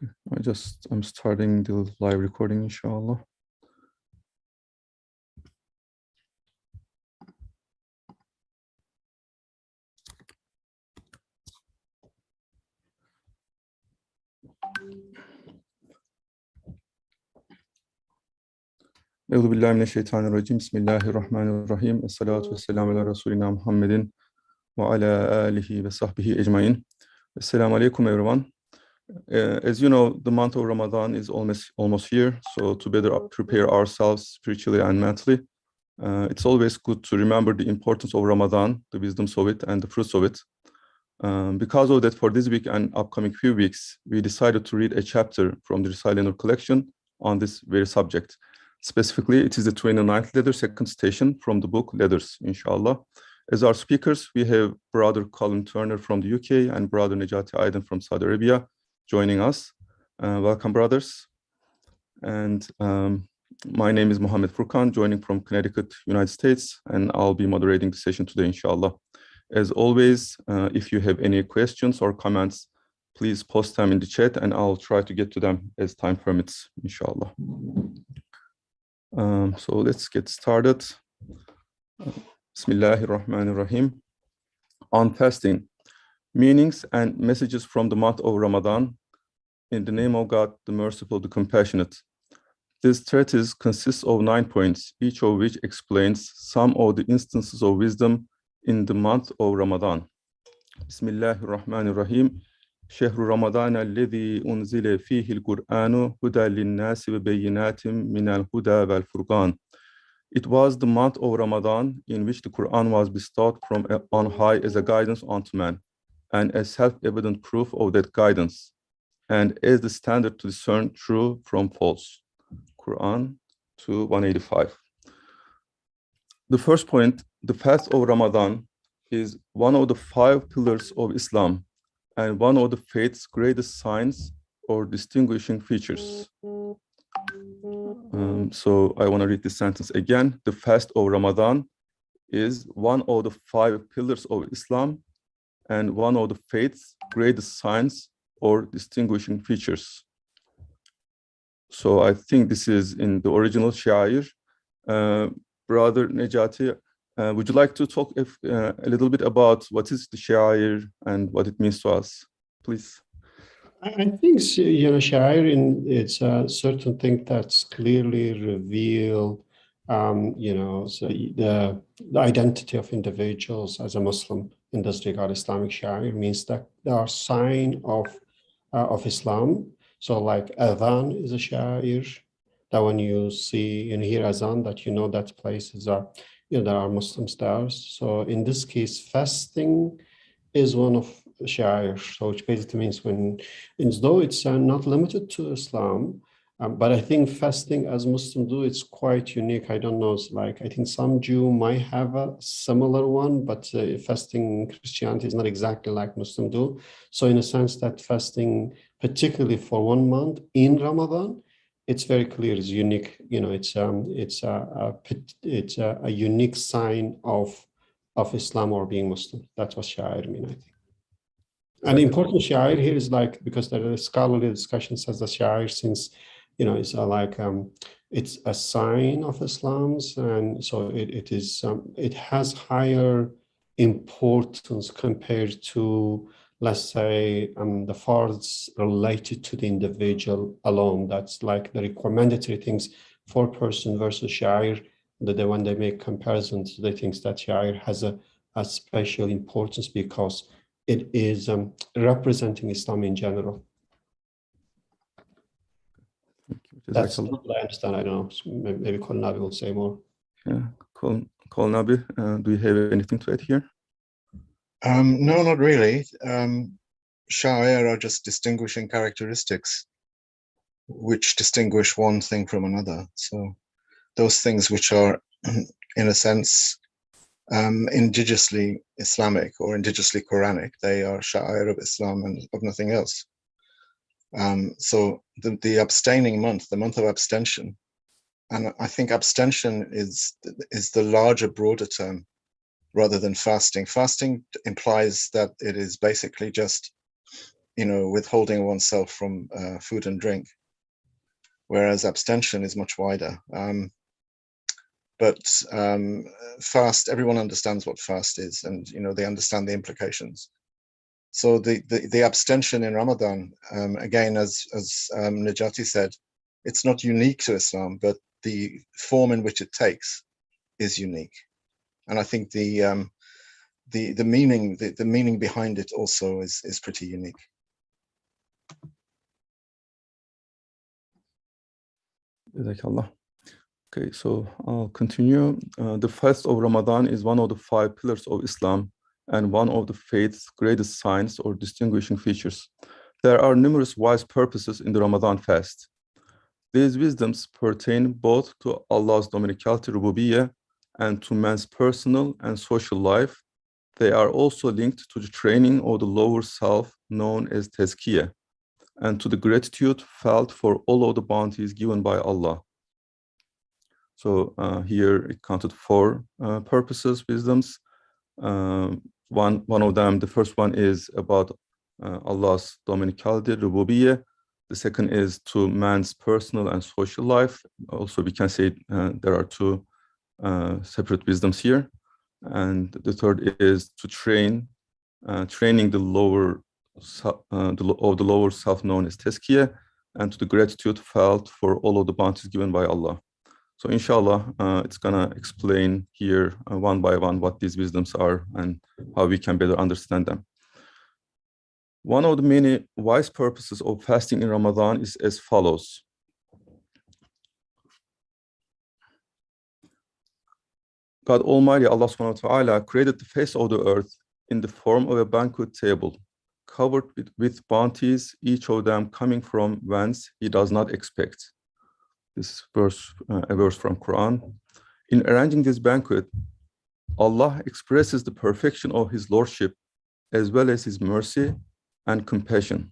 I'm starting the live recording, inshallah. Euzu billahi mineşşeytanirracim. Bismillahirrahmanirrahim. Esselatu vesselamu ala Resulina Muhammedin ve ala alihi ve sahbihi ecmaîn. Assalamu alaikum, everyone. As you know, the month of Ramadan is almost here, so to better prepare ourselves spiritually and mentally, it's always good to remember the importance of Ramadan, the wisdoms of it, and the fruits of it. Because of that, for this week and upcoming few weeks, we decided to read a chapter from the Risale-i Nur collection on this very subject. Specifically, it is the 29th letter, second station from the book Letters, inshallah. As our speakers, we have Brother Colin Turner from the UK and Brother Nejati Aydin from Saudi Arabia joining us. Welcome, brothers. And my name is Mohammed Furkan, joining from Connecticut, United States, and I'll be moderating the session today, inshallah. As always, if you have any questions or comments, please post them in the chat and I'll try to get to them as time permits, inshallah. So let's get started. Bismillahirrahmanirrahim. On fasting, meanings and messages from the month of Ramadan. In the name of God, the merciful, the compassionate. This treatise consists of 9 points, each of which explains some of the instances of wisdom in the month of Ramadan. Bismillahirrahmanirrahim. شهر رمضان الذي أنزل فيه القرآن هدى للناس وبينات من الهدى والفرقان. It was the month of Ramadan in which the Quran was bestowed from on high as a guidance unto man, and a self-evident proof of that guidance, and as the standard to discern true from false. Quran 2:185. The first point, the fast of Ramadan, is one of the 5 pillars of Islam and one of the faith's greatest signs or distinguishing features. So I want to read this sentence again. The fast of Ramadan is one of the 5 pillars of Islam and one of the faith's greatest signs or distinguishing features. So I think this is in the original Shair. Brother Nejati, would you like to talk a little bit about what is the Shair and what it means to us, please? I think, Shair, it's a certain thing that's clearly revealed, so the identity of individuals as a Muslim in this regard. Islamic Shair means that there are signs of Islam. So like Adhan is a Shair, that when you see and hear Adhan, that you know that places are, there are Muslims there. So in this case, fasting is one of Shair, so which basically means though it's not limited to Islam, but I think fasting as Muslims do, it's quite unique. I don't know, it's like, I think some Jew might have a similar one, but fasting in Christianity is not exactly like Muslim do. So in a sense that fasting, particularly for 1 month in Ramadan, it's very clear, it's unique. It's a unique sign of Islam or being Muslim. That's what Shair mean, I think. And the important Shair here is like, because the scholarly discussion says that Shair, since it's it's a sign of Islam's, and so it has higher importance compared to, let's say, the fards related to the individual alone. That's like the recommendatory things for person versus Shair, that when they make comparisons, they think that Shair has a special importance because it is representing Islam in general. That's what I understand. I don't know. Maybe Kol Nabi will say more. Yeah, Kol Nabi, do you have anything to add here? No, not really. Shair are just distinguishing characteristics which distinguish one thing from another. So those things which are, in a sense, indigenously Islamic or indigenously Quranic, they are Shair of Islam and of nothing else. So the abstaining month, the month of abstention, and I think abstention is the larger, broader term rather than fasting. Fasting implies that it is basically just withholding oneself from food and drink, whereas abstention is much wider. But fast, everyone understands what fast is, and they understand the implications. So the abstention in Ramadan, again, as Najati said, it's not unique to Islam, but the form in which it takes is unique. And I think the meaning behind it also is pretty unique. Jazakallah. Okay, so I'll continue. The fast of Ramadan is one of the 5 pillars of Islam and one of the faith's greatest signs or distinguishing features. There are numerous wise purposes in the Ramadan fast. These wisdoms pertain both to Allah's dominicality rububiyyah and to man's personal and social life. They are also linked to the training of the lower self known as tazkiyah and to the gratitude felt for all of the bounties given by Allah. So here it counted 4 purposes, wisdoms. One of them, the first one is about Allah's dominicality, rububiyyah. The second is to man's personal and social life. Also, we can say there are 2 separate wisdoms here. And the third is to training the lower self known as tazkiyah, and to the gratitude felt for all of the bounties given by Allah. So inshallah, it's gonna explain here one by one what these wisdoms are and how we can better understand them. One of the many wise purposes of fasting in Ramadan is as follows. God Almighty, Allah subhanahu wa ta'ala, created the face of the earth in the form of a banquet table, covered with bounties, each of them coming from whence he does not expect. This verse, a verse from Quran. In arranging this banquet, Allah expresses the perfection of his lordship as well as his mercy and compassion.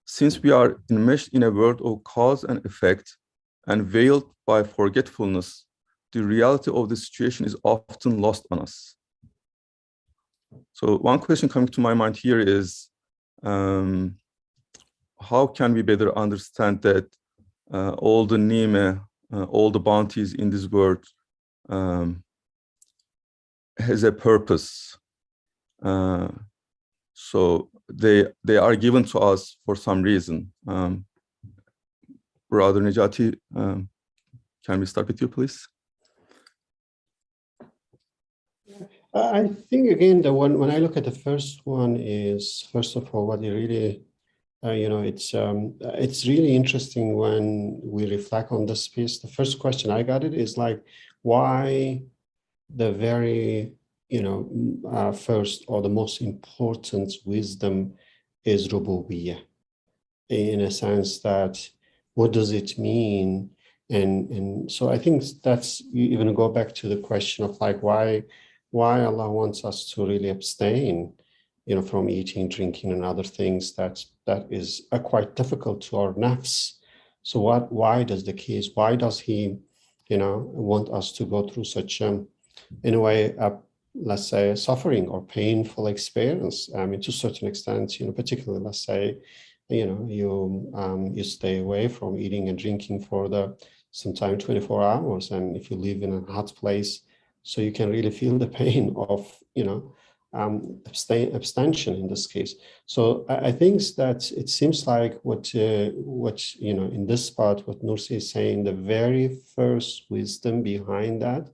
Since we are enmeshed in a world of cause and effect and veiled by forgetfulness, the reality of the situation is often lost on us. So one question coming to my mind here is, how can we better understand that all the ni'mah, all the bounties in this world has a purpose? So they are given to us for some reason. Brother Najati, can we start with you, please? I think again, when I look at the first one is, first of all, what you really, it's really interesting when we reflect on this piece. The first question I got it is like, why the very, first or the most important wisdom is rububiyyah, in a sense that, what does it mean? And so I think that's, you even go back to the question of like, why Allah wants us to really abstain, from eating, drinking, and other things that is quite difficult to our nafs. So why does he, want us to go through such, in a way, let's say, suffering or painful experience? I mean, to a certain extent, particularly, let's say, you stay away from eating and drinking for sometime 24 hours, and if you live in a hot place, so you can really feel the pain of, abstention in this case. So I think that it seems like what in this part, what Nursi is saying, the very first wisdom behind that,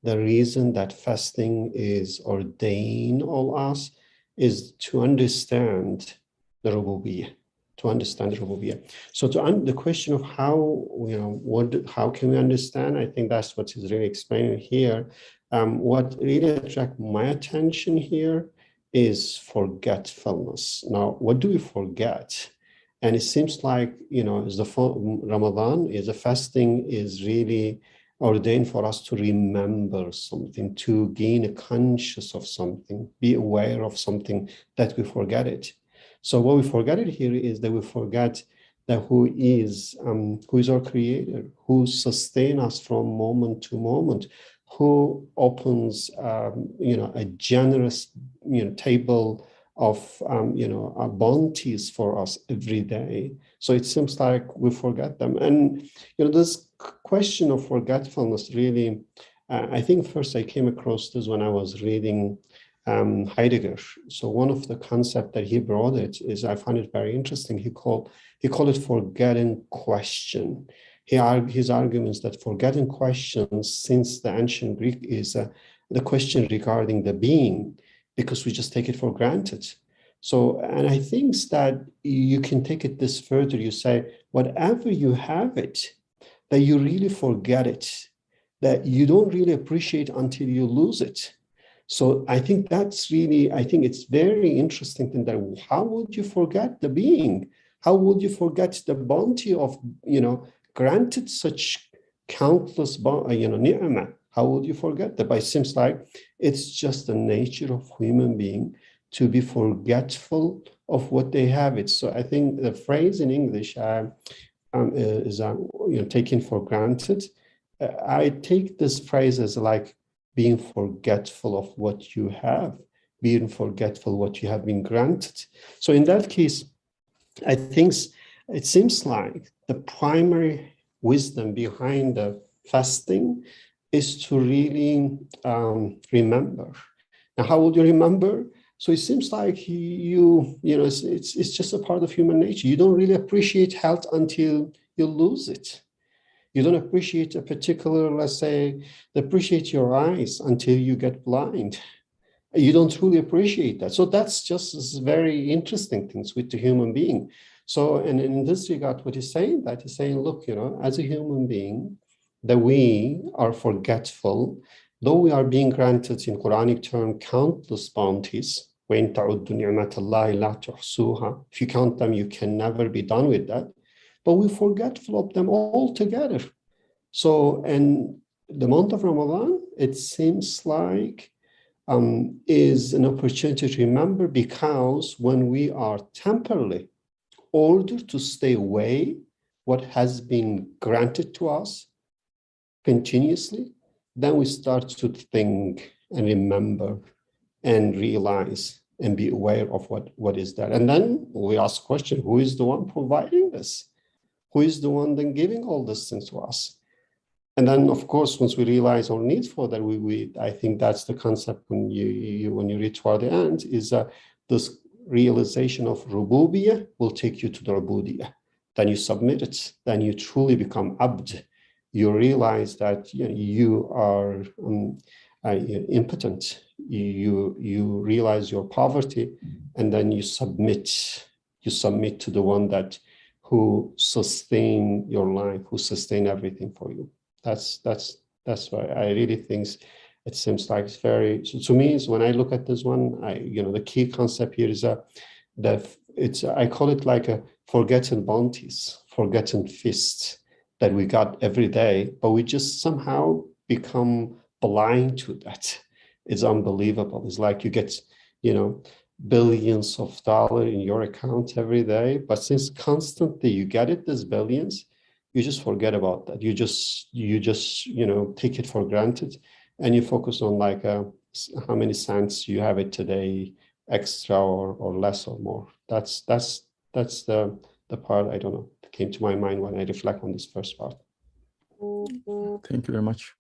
the reason that fasting is ordained on us, is to understand the rububiyyah. So the question of how, how can we understand? I think that's what is really explained here. What really attracted my attention here is forgetfulness. Now, what do we forget? And it seems like, Ramadan is a fasting is really ordained for us to remember something, to gain a conscious of something, be aware of something, that we forget it. So what we forget it here is that we forget that who is our creator, who sustains us from moment to moment, who opens, a generous, table of bounties for us every day. So it seems like we forget them. And this question of forgetfulness really, I think first I came across this when I was reading Heidegger. So one of the concepts that he brought it is, I find it very interesting. He called it forgetting question. His arguments that forgetting questions since the ancient Greek is the question regarding the being, because we just take it for granted. So, and I think that you can take it this further. You say, whatever you have it, that you really forget it, that you don't really appreciate until you lose it. So I think it's very interesting that how would you forget the being? How would you forget the bounty of, granted such countless, ni'mah? How would you forget that? But it seems like it's just the nature of human being to be forgetful of what they have. It. So I think the phrase in English is taken for granted. I take this phrase as like being forgetful of what you have, being forgetful what you have been granted. So in that case, I think it seems like the primary wisdom behind the fasting is to really remember. Now, how would you remember? So it seems like it's just a part of human nature. You don't really appreciate health until you lose it. You don't appreciate a particular, let's say, appreciate your eyes until you get blind. You don't truly appreciate that. So that's just very interesting things with the human being. So, and in this regard, what he's saying, look, as a human being, that we are forgetful, though we are being granted in Quranic term countless bounties. If you count them, you can never be done with that. But we're forgetful of them altogether. So, and the month of Ramadan, it seems like is an opportunity to remember, because when we are temporarily ordered to stay away what has been granted to us continuously, then we start to think and remember and realize and be aware of what is that. And then we ask the question, who is the one providing this? Who is the one then giving all these things to us? And then, of course, once we realize our need for that, I think that's the concept when you reach toward the end, is this realization of rububiyah will take you to the ubudiyah. Then you submit it. Then you truly become abd. You realize that you are impotent. You realize your poverty, and then you submit. You submit to the one who sustain your life, who sustain everything for you. That's why I really think it seems like it's very. So to me, is when I look at this one, the key concept here is I call it like a forgotten bounties, forgotten feast that we got every day, but we just somehow become blind to that. It's unbelievable. It's like you get, billions of dollars in your account every day, but since constantly you get it, these billions, you just forget about that. You just take it for granted, and you focus on like how many cents you have it today, extra or less or more. That's the part, I don't know, that came to my mind when I reflect on this first part. Thank you very much.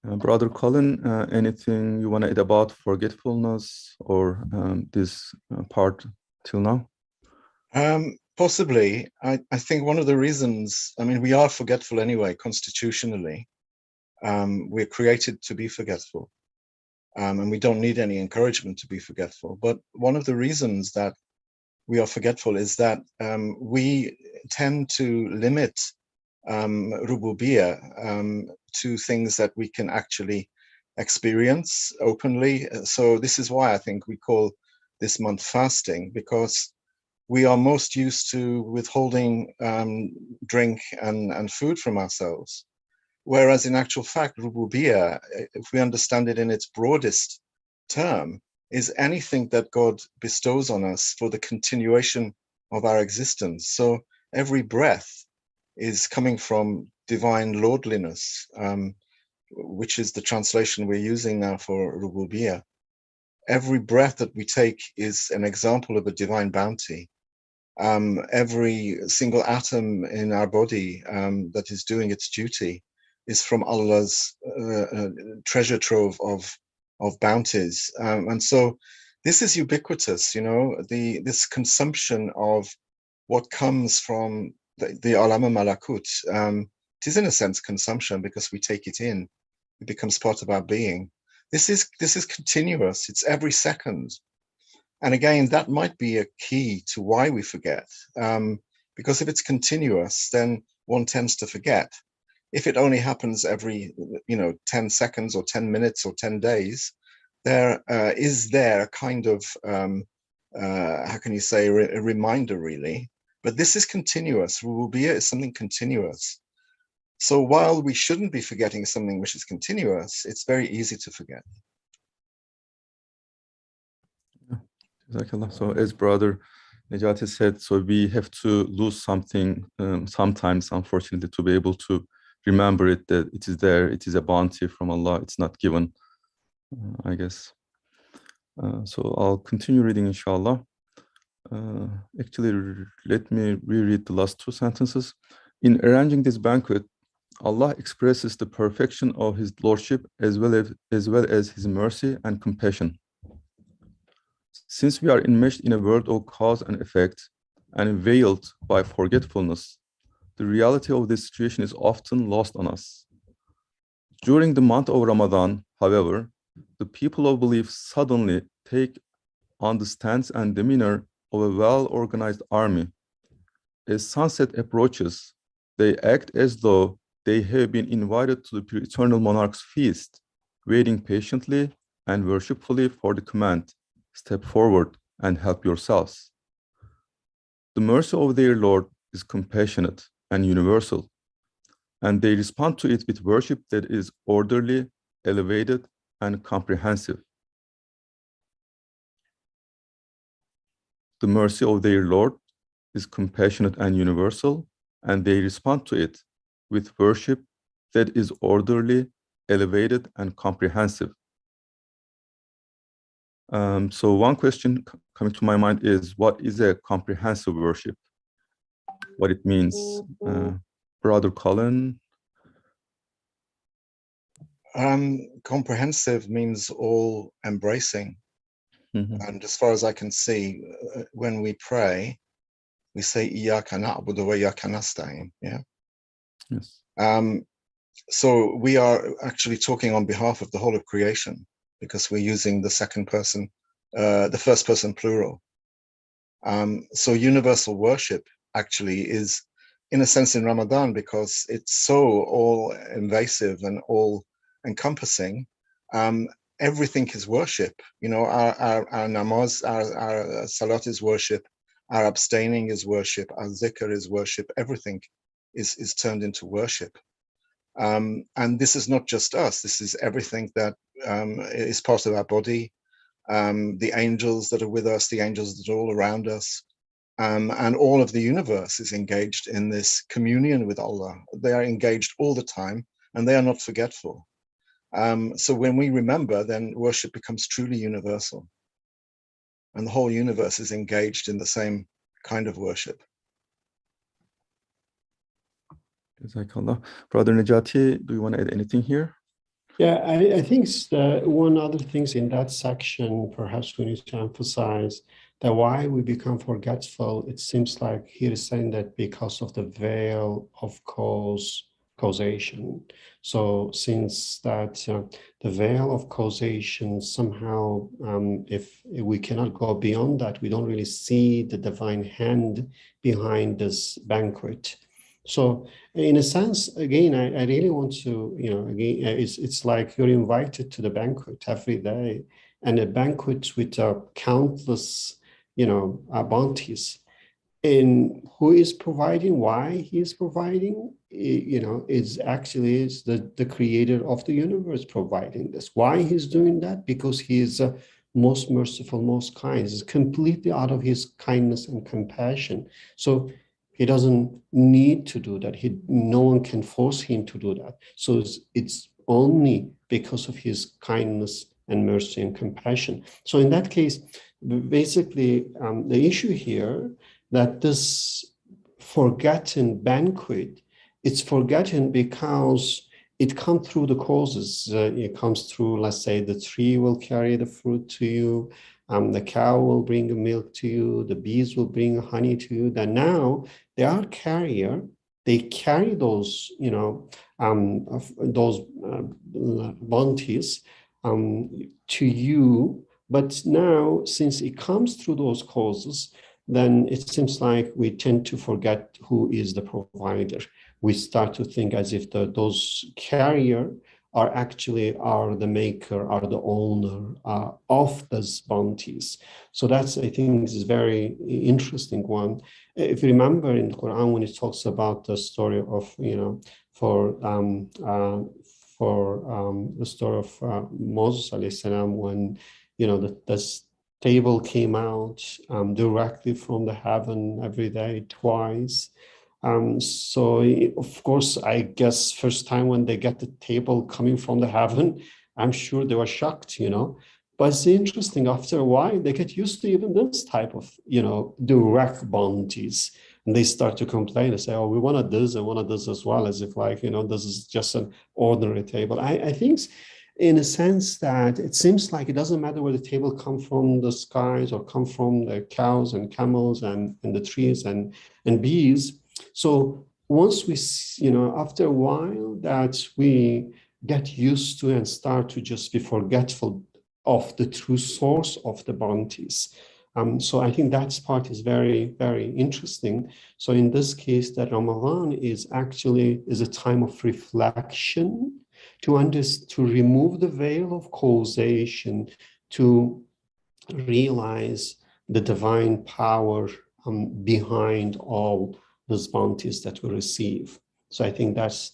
Brother Colin, anything you want to add about forgetfulness or this part till now? Possibly. I think one of the reasons, we are forgetful anyway, constitutionally. We're created to be forgetful, and we don't need any encouragement to be forgetful. But one of the reasons that we are forgetful is that we tend to limit rububiyah to things that we can actually experience openly. So this is why I think we call this month fasting, because we are most used to withholding drink and food from ourselves. Whereas in actual fact, rububiyah, if we understand it in its broadest term, is anything that God bestows on us for the continuation of our existence. So every breath is coming from divine lordliness, which is the translation we're using now for rububiyah. every breath that we take is an example of a divine bounty. Every single atom in our body that is doing its duty is from Allah's treasure trove of bounties. And so this is ubiquitous, this consumption of what comes from the Alam Malakut. It is in a sense consumption because we take it in. It becomes part of our being. This is continuous. It's every second. And again, that might be a key to why we forget. Because if it's continuous, then one tends to forget. If it only happens every 10 seconds or 10 minutes or 10 days, there is a kind of how can you say, a reminder, really. But this is continuous. Rububiyyah is something continuous. So while we shouldn't be forgetting something which is continuous, it's very easy to forget. So as Brother Nejati said, so we have to lose something sometimes, unfortunately, to be able to remember it, that it is there, it is a bounty from Allah, it's not given, I guess. So I'll continue reading, inshallah. Actually, let me reread the last two sentences. In arranging this banquet, Allah expresses the perfection of His Lordship as well as His mercy and compassion. Since we are enmeshed in a world of cause and effect and veiled by forgetfulness, the reality of this situation is often lost on us. During the month of Ramadan, however, the people of belief suddenly take on the stance and demeanor of a well-organized army. As sunset approaches, they act as though they have been invited to the eternal monarch's feast, waiting patiently and worshipfully for the command, step forward and help yourselves. The mercy of their Lord is compassionate and universal, and they respond to it with worship that is orderly, elevated, and comprehensive. The mercy of their Lord is compassionate and universal, and they respond to it with worship that is orderly, elevated, and comprehensive. So one question coming to my mind is, what is a comprehensive worship? What it means? Brother Colin? Comprehensive means all embracing. And as far as I can see, when we pray, we say Iyyaka na'budu wa iyyaka nasta'in. Yeah. Yes. So we are actually talking on behalf of the whole of creation because we're using the second person, the first person plural. So universal worship actually is, in a sense, in Ramadan, because it's so all invasive and all encompassing. Everything is worship. Our namaz, our salat is worship. Our abstaining is worship. Our zikr is worship. Everything is turned into worship. And this is not just us. This is everything that is part of our body. The angels that are with us, the angels that are all around us, and all of the universe is engaged in this communion with Allah. They are engaged all the time, and they are not forgetful. So when we remember, then worship becomes truly universal. And the whole universe is engaged in the same kind of worship. Brother Nejati, do you want to add anything here? Yeah, I think one other thing in that section, perhaps we need to emphasize that why we become forgetful, it seems like he is saying that because of the veil of causation. So since that the veil of causation somehow, if we cannot go beyond that, we don't really see the divine hand behind this banquet. So in a sense, again, I really want to, again, it's like you're invited to the banquet every day, and a banquet with countless, bounties. And who is providing, why he is providing, is actually the creator of the universe providing this. Why he's doing that? Because he is most merciful, most kind. It's completely out of his kindness and compassion. So he doesn't need to do that. No one can force him to do that. So it's only because of his kindness and mercy and compassion. So in that case, basically, the issue here that this forgotten banquet, it's forgotten because it comes through the causes. It comes through, let's say, the tree will carry the fruit to you, the cow will bring the milk to you, the bees will bring honey to you. That now they are carrier. They carry those, those bounties to you. But now, since it comes through those causes, then it seems like we tend to forget who is the provider. We start to think as if those carrier are actually the maker, are the owner of those bounties. So that's, I think, this is very interesting one. If you remember in the Quran, when it talks about the story of, for the story of Moses alayhi salam, when, this table came out directly from the heaven every day, twice. So of course, I guess first time when they get the table coming from the heaven, I'm sure they were shocked, But it's interesting, after a while, they get used to even this type of, direct bounties. And they start to complain and say, oh, we wanted this and wanted this as well, as if like, this is just an ordinary table. I think in a sense that it seems like it doesn't matter where the table come from, the skies, or come from the cows and camels and the trees and bees. So once we, after a while that we get used to and start to just be forgetful of the true source of the bounties. So I think that part is very, very interesting. So in this case, that Ramadan is a time of reflection, to remove the veil of causation, to realize the divine power behind all those bounties that we receive. So I think that's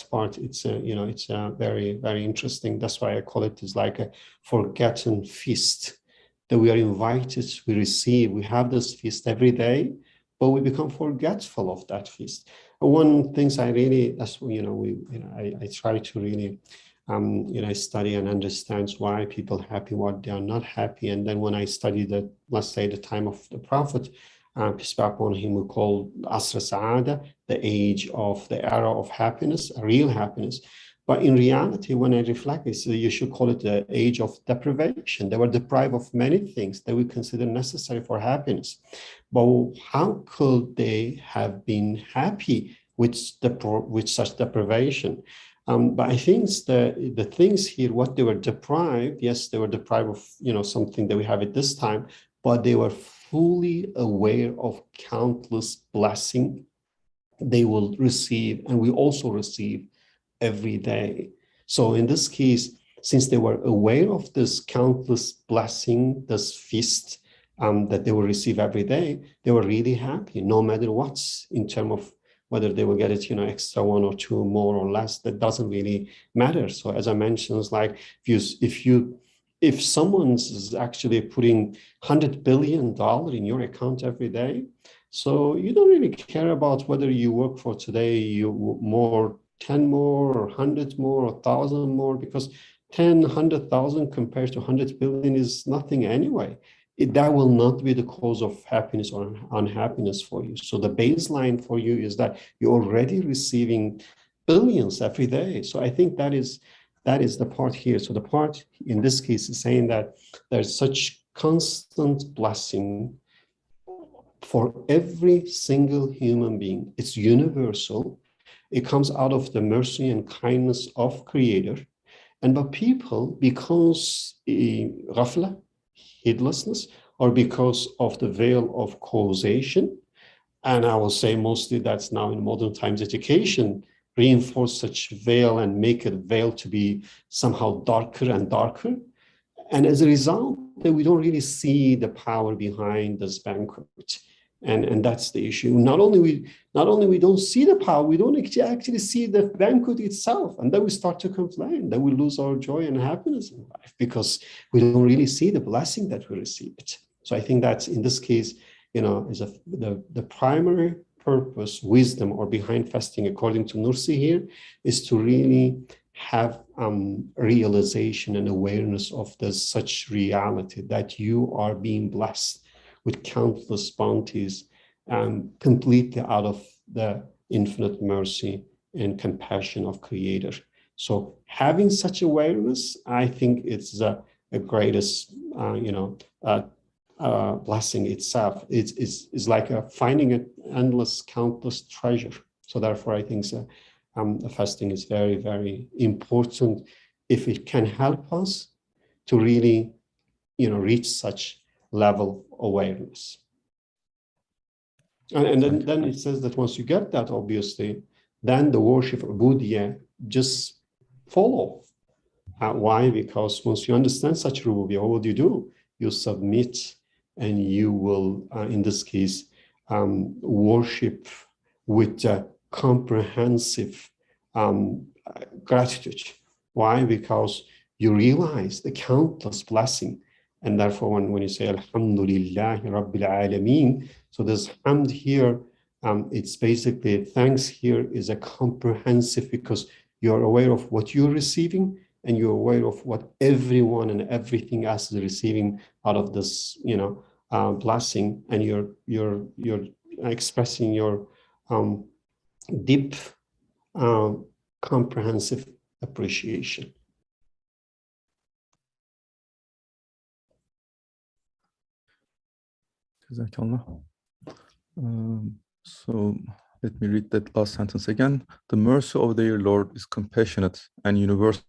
part. It's very, very interesting. That's why I call it is like a forgotten feast, that we are invited, we receive, we have this feast every day, but we become forgetful of that feast. One things I really, I try to really, study and understand why people are happy, why they are not happy. And then when I study let's say the time of the Prophet, peace be upon him, we call Asr Sa'ada, the age of the era of happiness, real happiness. But in reality, when I reflect, you should call it the age of deprivation. They were deprived of many things that we consider necessary for happiness. But how could they have been happy with such deprivation? But I think the things here, what they were deprived, yes, they were deprived of something that we have at this time, but they were fully aware of countless blessings they will receive, and we also receive every day. So in this case, since they were aware of this countless blessing, this feast that they will receive every day, they were really happy, no matter what's in terms of whether they will get it, extra one or two more or less, that doesn't really matter. So as I mentioned, it's like if someone's actually putting $100 billion in your account every day, so you don't really care about whether you work for today, you more 10 more or 100 more or 1,000 more, because 10, 100,000 compared to 100 billion is nothing anyway. That will not be the cause of happiness or unhappiness for you. So the baseline for you is that you're already receiving billions every day. So I think that is the part here. So the part in this case is saying that there's such constant blessing for every single human being. It's universal. It comes out of the mercy and kindness of Creator. And but people, because ghafla, heedlessness, or because of the veil of causation, and I will say mostly that's now in modern times education, reinforce such veil and make a veil to be somehow darker and darker. And as a result, we don't really see the power behind this banquet. And that's the issue. Not only we don't see the power, we don't actually see the banquet itself. And then we start to complain, then we lose our joy and happiness in life because we don't really see the blessing that we received. So I think that's, in this case, is the primary purpose, wisdom, or behind fasting, according to Nursi here, is to really have realization and awareness of this such reality that you are being blessed with countless bounties, completely out of the infinite mercy and compassion of Creator. So having such awareness, I think it's the greatest, blessing itself. It's like finding an endless, countless treasure. So therefore, I think fasting is very, very important if it can help us to really, reach such level of awareness. And then it says that once you get that, obviously, then the worship of Buddha just follow. Why? Because once you understand such rububiyah, what do? You submit, and you will, in this case, worship with comprehensive gratitude. Why? Because you realize the countless blessing. And therefore, when you say Alhamdulillah Rabbil Alameen, so this hamd here, it's basically thanks here is a comprehensive, because you're aware of what you're receiving, and you're aware of what everyone and everything else is receiving out of this, blessing, and you're expressing your deep, comprehensive appreciation. So let me read that last sentence again. The mercy of their Lord is compassionate and universal,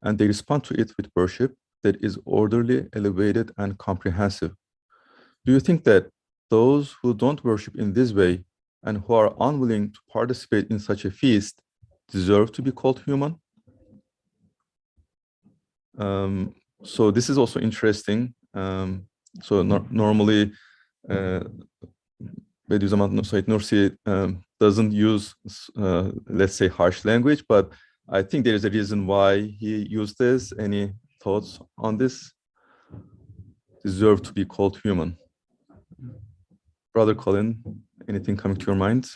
and they respond to it with worship that is orderly, elevated, and comprehensive. Do you think that those who don't worship in this way and who are unwilling to participate in such a feast deserve to be called human? So this is also interesting. Normally, Bediüzzaman Said Nursi doesn't use, let's say, harsh language, but I think there is a reason why he used this. Any thoughts on this? Deserve to be called human. Brother Colin, anything coming to your mind?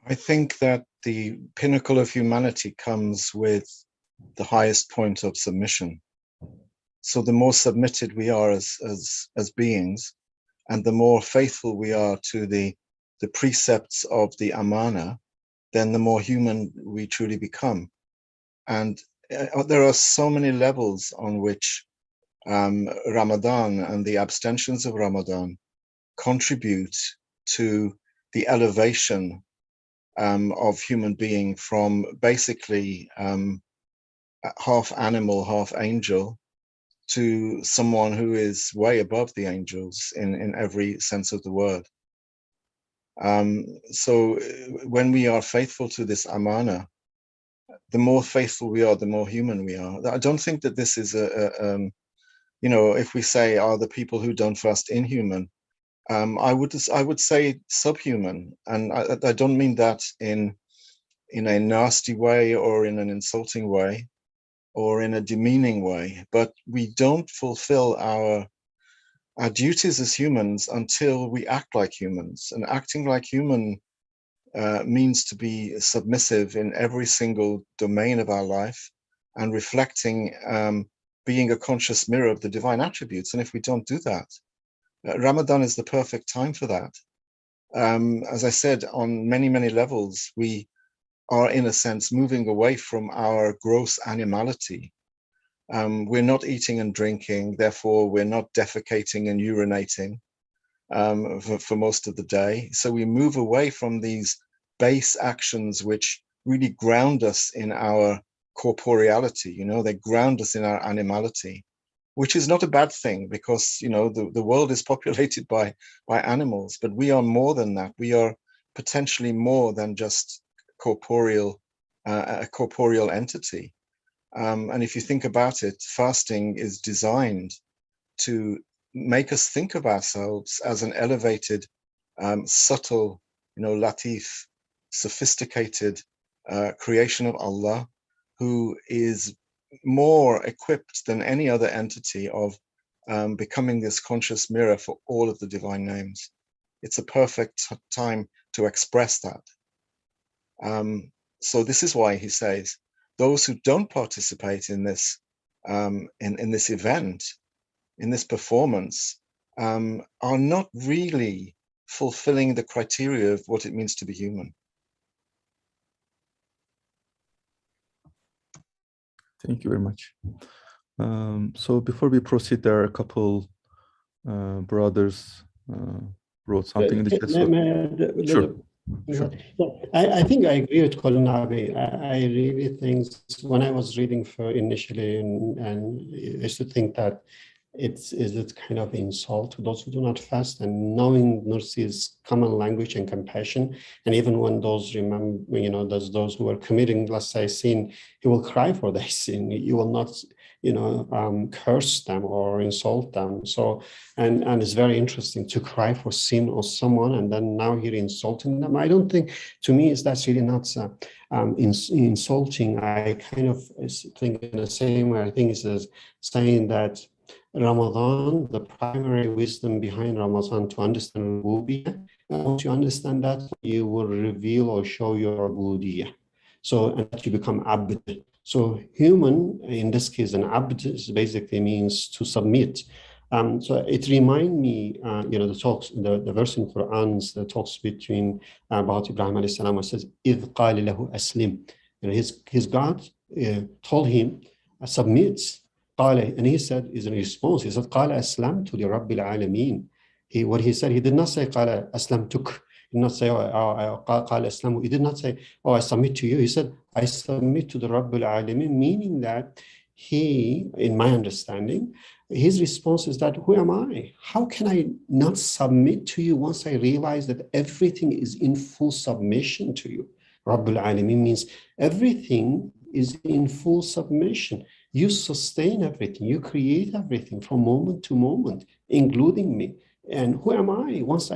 I think that the pinnacle of humanity comes with the highest point of submission. So the more submitted we are as beings, and the more faithful we are to the precepts of the amana, then the more human we truly become. And there are so many levels on which Ramadan and the abstentions of Ramadan contribute to the elevation of human being from basically half animal, half angel, to someone who is way above the angels in every sense of the word. So when we are faithful to this amana, the more faithful we are, the more human we are. I don't think that this is if we say, are the people who don't fast inhuman? I would say subhuman, and I don't mean that in a nasty way or in an insulting way or in a demeaning way, but we don't fulfill our duties as humans until we act like humans. And acting like human means to be submissive in every single domain of our life and reflecting, being a conscious mirror of the divine attributes. And if we don't do that, Ramadan is the perfect time for that. As I said, on many, many levels, we are, in a sense, moving away from our gross animality. We're not eating and drinking, therefore we're not defecating and urinating for most of the day. So we move away from these base actions which really ground us in our corporeality. They ground us in our animality, which is not a bad thing, because the world is populated by animals, but we are more than that. We are potentially more than just a corporeal entity. And if you think about it, fasting is designed to make us think of ourselves as an elevated, subtle, latif, sophisticated creation of Allah, who is more equipped than any other entity of becoming this conscious mirror for all of the divine names. It's a perfect time to express that. so this is why he says those who don't participate in this in this event, in this performance, are not really fulfilling the criteria of what it means to be human. Thank you very much. So before we proceed, there are a couple brothers wrote something in the chat. So, sure. Sure. I think I agree with Colin Abbey. I really think when I was reading for initially, and I used to think that is it kind of insult to those who do not fast, and knowing Nursi's common language and compassion, and even when those remember, those who are committing, let's say, sin, he will cry for their sin. You will not, curse them or insult them. So, and it's very interesting to cry for sin or someone, and then now you're insulting them. I don't think, to me, that's really not insulting. I kind of think in the same way. I think it's saying that Ramadan, the primary wisdom behind Ramadan to understand Rububiyyah, once you understand that, you will reveal or show your Rububiyyah. So, and that you become Abd. So human, in this case, an Abd basically means to submit. So it reminds me, the talks, the verse in Quran, the talks between about Ibrahim alayhi salam, says, إِذْ قَالِ لَهُ أَسْلِمْ. His God told him, submit. And he said, is in response, he said, قَالَ أَسْلَمْتُ لِرَبِّ الْعَالَمِينَ. What he said, he did not say, قَالَ أَسْلَمْتُكَ. He did not say, قَالَ أَسْلَمُ. He did not say, I submit to you. He said, I submit to the Rabbul Alamin, meaning that he, in my understanding, his response is that, who am I? How can I not submit to you once I realize that everything is in full submission to you? Rabbul Alamin means everything is in full submission. You sustain everything. You create everything from moment to moment, including me. And who am I? Once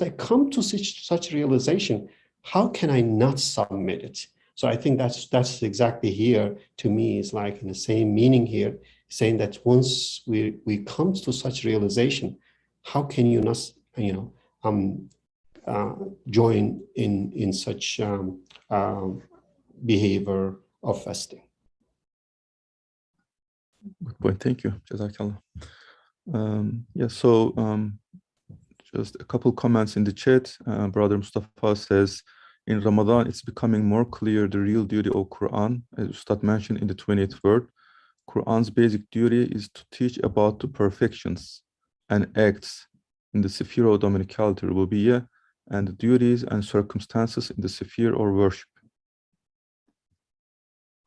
I come to such realization, how can I not submit it? So I think that's exactly here, to me, is like in the same meaning here, saying that once we come to such realization, how can you not, join in such behavior of fasting? Good point. Thank you. Jazakallah. So just a couple comments in the chat. Brother Mustafa says, in Ramadan, it's becoming more clear the real duty of Quran, as Ustad mentioned in the 20th word. Quran's basic duty is to teach about the perfections and acts in the sphere of dominicality, rububiyyah, and the duties and circumstances in the sphere or worship.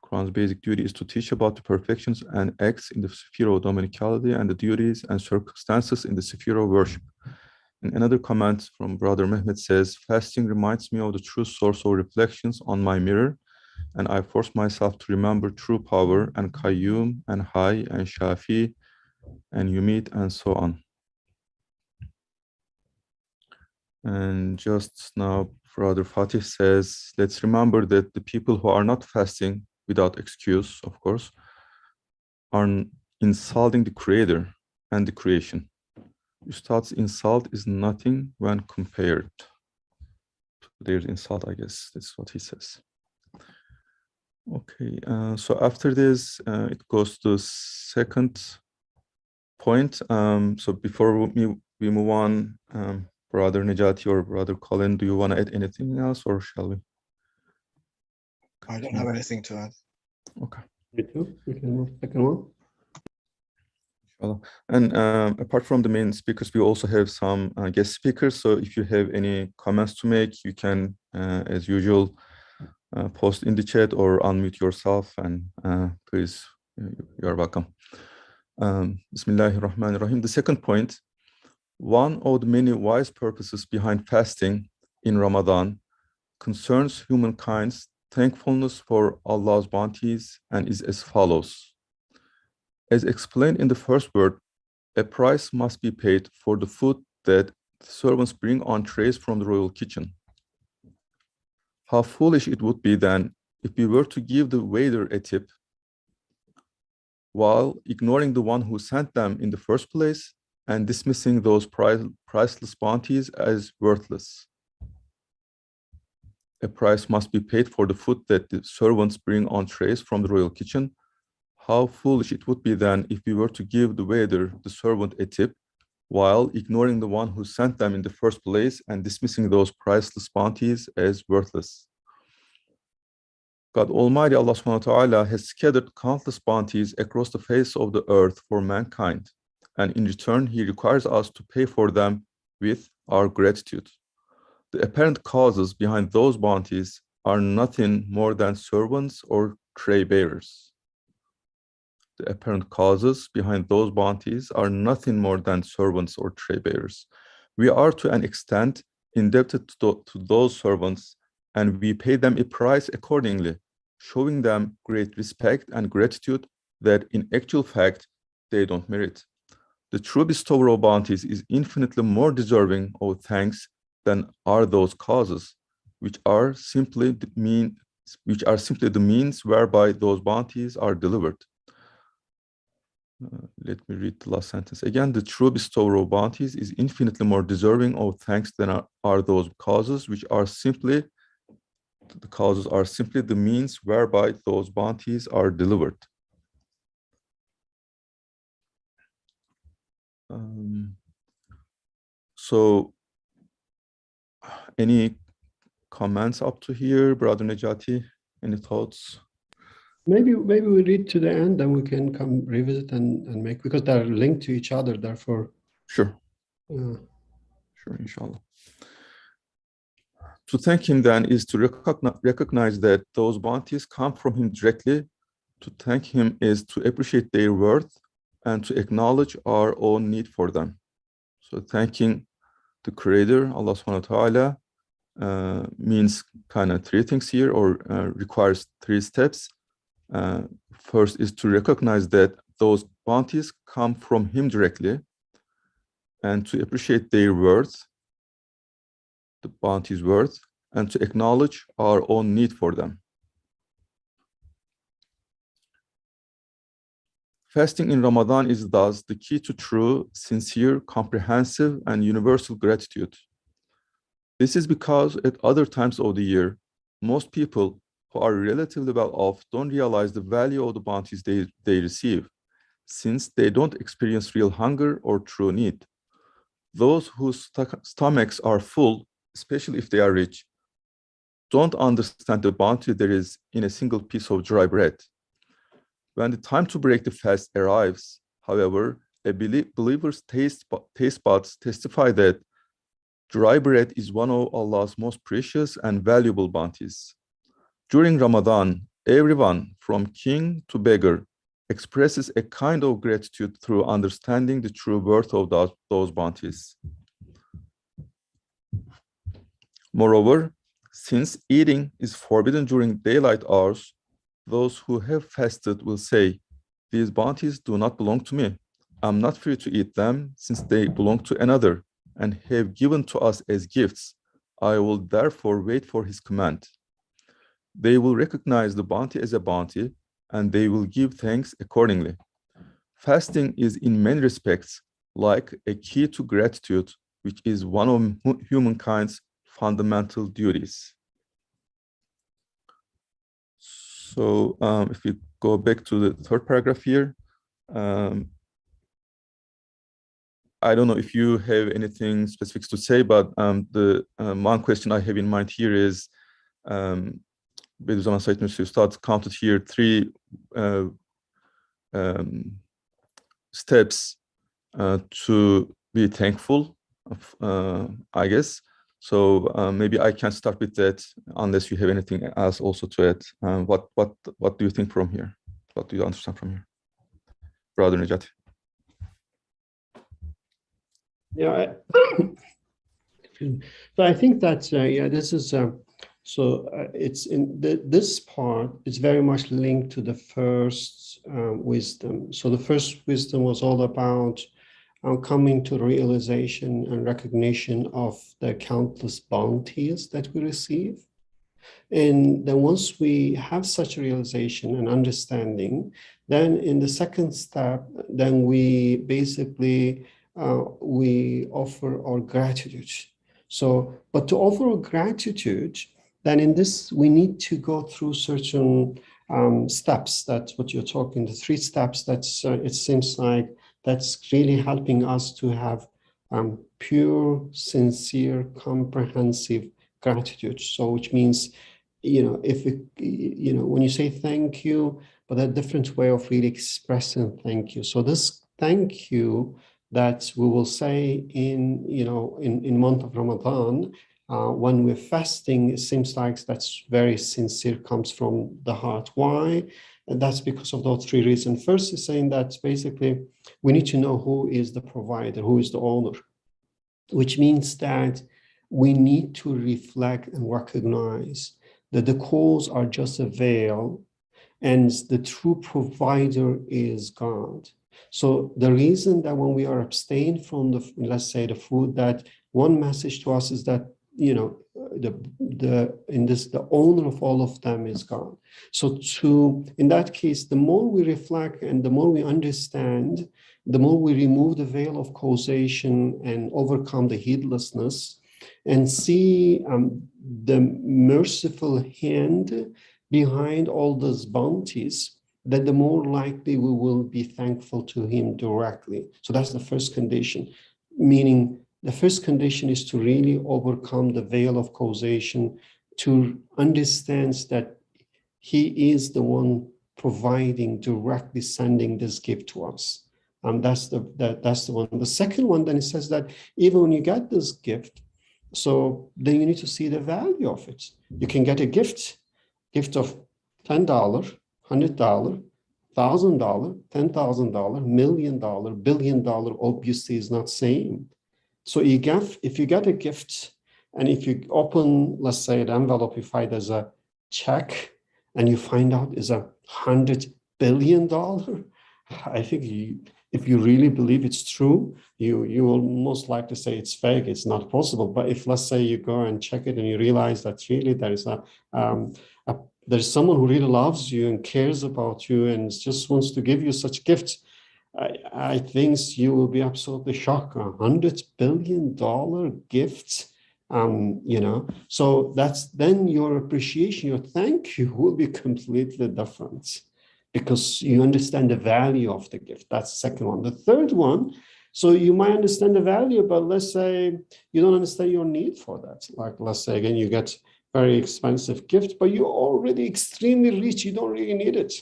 Quran's basic duty is to teach about the perfections and acts in the sphere of dominicality and the duties and circumstances in the sphere of worship. And another comment from Brother Mehmet says, fasting reminds me of the true source of reflections on my mirror, and I force myself to remember true power and Qayyum and Hayy and Shafi and Yumit and so on. And just now, Brother Fatih says, let's remember that the people who are not fasting, without excuse, of course, are insulting the Creator and the creation. Ustad's insult is nothing when compared to their insult, I guess. That's what he says. Okay, so after this, it goes to the second point. So before we move on, Brother Nejati or Brother Colin, do you want to add anything else, or shall we? I don't have anything to add. Okay. Me too. We can move to the second one. And apart from the main speakers, we also have some guest speakers. So if you have any comments to make, you can, as usual, post in the chat or unmute yourself, and please, you are welcome. Bismillahirrahmanirrahim. The second point, one of the many wise purposes behind fasting in Ramadan concerns humankind's thankfulness for Allah's bounties and is as follows. As explained in the first word, a price must be paid for the food that the servants bring on trays from the royal kitchen. How foolish it would be then if we were to give the waiter a tip while ignoring the one who sent them in the first place and dismissing those priceless bounties as worthless. a price must be paid for the food that the servants bring on trays from the royal kitchen. How foolish it would be then if we were to give the waiter, the servant, a tip, while ignoring the one who sent them in the first place and dismissing those priceless bounties as worthless. God Almighty, Allah subhanahu wa ta'ala, has scattered countless bounties across the face of the earth for mankind, and in return, He requires us to pay for them with our gratitude. The apparent causes behind those bounties are nothing more than servants or tray bearers. The apparent causes behind those bounties are nothing more than servants or tray bearers. We are to an extent indebted to those servants, and we pay them a price accordingly, showing them great respect and gratitude that in actual fact they don't merit. The true bestower of bounties is infinitely more deserving of thanks than are those causes, which are simply the means whereby those bounties are delivered. Let me read the last sentence again. The true bestower of bounties is infinitely more deserving of thanks than are those causes, which are simply the means whereby those bounties are delivered. So, any comments up to here, Brother Nejati? Any thoughts? Maybe we read to the end, then we can come revisit and make, because they're linked to each other. Therefore, sure, inshallah. To thank Him then is to recognize that those bounties come from Him directly. To thank Him is to appreciate their worth and to acknowledge our own need for them. So thanking the Creator, Allah subhanahu wa ta'ala, means kind of three things here, or requires three steps. First is to recognize that those bounties come from Him directly, and to appreciate their worth, the bounty's worth, and to acknowledge our own need for them. Fasting in Ramadan is thus the key to true, sincere, comprehensive, and universal gratitude. This is because at other times of the year, most people who are relatively well off don't realize the value of the bounties they receive, since they don't experience real hunger or true need. Those whose stomachs are full, especially if they are rich, don't understand the bounty there is in a single piece of dry bread. When the time to break the fast arrives, however, a believer's taste buds testify that dry bread is one of Allah's most precious and valuable bounties. During Ramadan, everyone, from king to beggar, expresses a kind of gratitude through understanding the true worth of those bounties. Moreover, since eating is forbidden during daylight hours, those who have fasted will say, "These bounties do not belong to me. I'm not free to eat them, since they belong to another and have given to us as gifts. I will therefore wait for his command." They will recognize the bounty as a bounty, and they will give thanks accordingly. Fasting is in many respects like a key to gratitude, which is one of humankind's fundamental duties. So if we go back to the third paragraph here, I don't know if you have anything specific to say, but the one question I have in mind here is, Bediüzzaman Said Nursi Ustad counted here three steps to be thankful, I guess. So maybe I can start with that, unless you have anything else also to add. What do you think from here? What do you understand from here, Brother Nejati? Yeah, but I think that this is it's in this part is very much linked to the first wisdom. So the first wisdom was all about coming to realization and recognition of the countless bounties that we receive. And then once we have such a realization and understanding, then in the second step, then we basically we offer our gratitude. So, but to offer our gratitude, then in this, we need to go through certain steps. That's what you're talking, the 3 steps. That's it seems like that's really helping us to have pure, sincere, comprehensive gratitude. So which means, if it, when you say thank you, but a different way of really expressing thank you. So this thank you that we will say in month of Ramadan, when we're fasting, it seems like that's very sincere, comes from the heart. Why? And that's because of those 3 reasons. First is saying that basically we need to know who is the provider, who is the owner, which means that we need to reflect and recognize that the cause are just a veil and the true provider is God. So the reason that when we are abstained from let's say the food, that one message to us is that, the owner of all of them is God. So in that case, the more we reflect and the more we understand, the more we remove the veil of causation and overcome the heedlessness and see the merciful hand behind all those bounties, then the more likely we will be thankful to him directly. So that's the first condition, meaning the first condition is to really overcome the veil of causation, to understand that he is the one providing, directly sending this gift to us. That's the one. The second one, then it says that even when you get this gift, so then you need to see the value of it. You can get a gift of $10, $100, $1,000, $10,000, $1 million, $1 billion, obviously is not same. So if you get a gift, and if you open, let's say, the envelope, you find there's a check, and you find out is $100 billion, I think if you really believe it's true, you will most likely say it's fake, it's not possible. But if, let's say, you go and check it and you realize that really there is there's someone who really loves you and cares about you and just wants to give you such gifts, I think you will be absolutely shocked. $100 billion gift, So that's then your appreciation, your thank you will be completely different because you understand the value of the gift. That's the second one. The third one, so you might understand the value, but let's say you don't understand your need for that. Like, let's say, again, you get very expensive gift, but you're already extremely rich. You don't really need it.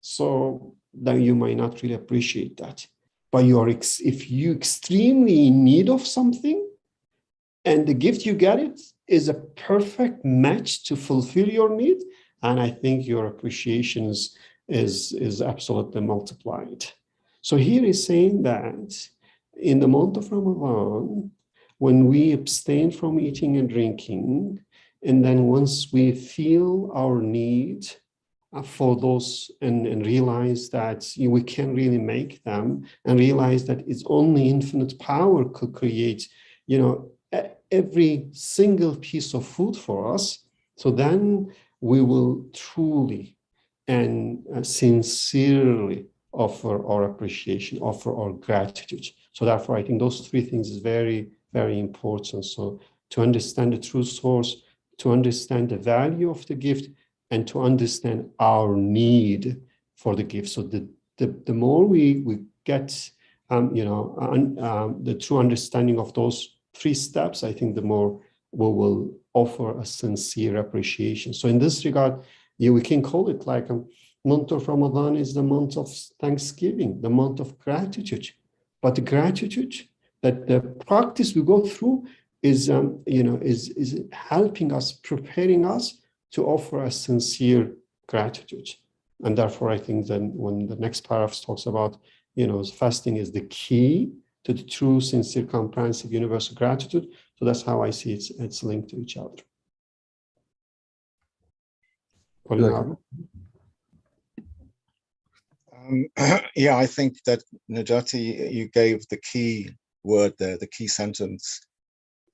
So then you might not really appreciate that. But if you extremely in need of something and the gift you get it is a perfect match to fulfill your need, and I think your appreciation is absolutely multiplied. So here is saying that in the month of Ramadan, when we abstain from eating and drinking, and then once we feel our need for those and realize that we can't really make them, and realize that it's only infinite power could create, every single piece of food for us. So then we will truly and sincerely offer our appreciation, offer our gratitude. So therefore, I think those 3 things is very, very important. So to understand the true source, to understand the value of the gift, and to understand our need for the gift. So the more we get, the true understanding of those 3 steps, I think the more we will offer a sincere appreciation. So in this regard, we can call it like a month of Ramadan is the month of thanksgiving, the month of gratitude. But the gratitude, that the practice we go through is helping us, preparing us to offer a sincere gratitude. And therefore, I think then when the next paragraph talks about, fasting is the key to the true, sincere, comprehensive, universal gratitude. So that's how I see it's linked to each other. Yeah, I think that Najati, you gave the key word there, the key sentence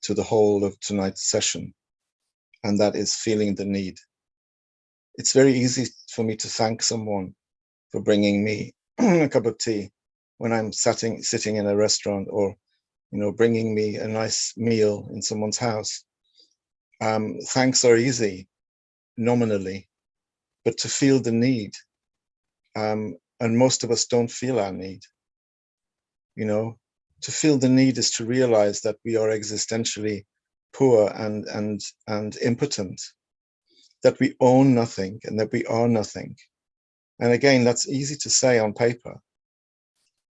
to the whole of tonight's session, and that is feeling the need. It's very easy for me to thank someone for bringing me a cup of tea when I'm sitting in a restaurant, or bringing me a nice meal in someone's house. Thanks are easy nominally, but to feel the need, and most of us don't feel our need. You know, to feel the need is to realize that we are existentially poor and impotent, that we own nothing and that we are nothing. And again, that's easy to say on paper.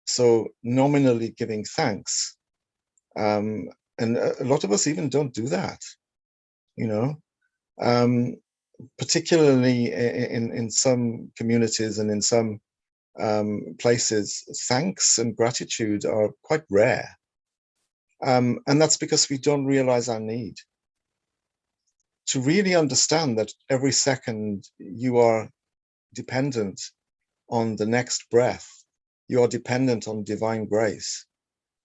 So nominally giving thanks, and a lot of us even don't do that, you know, particularly in some communities and in some places, thanks and gratitude are quite rare. And that's because we don't realize our need. To really understand that every second you are dependent on the next breath, you are dependent on divine grace,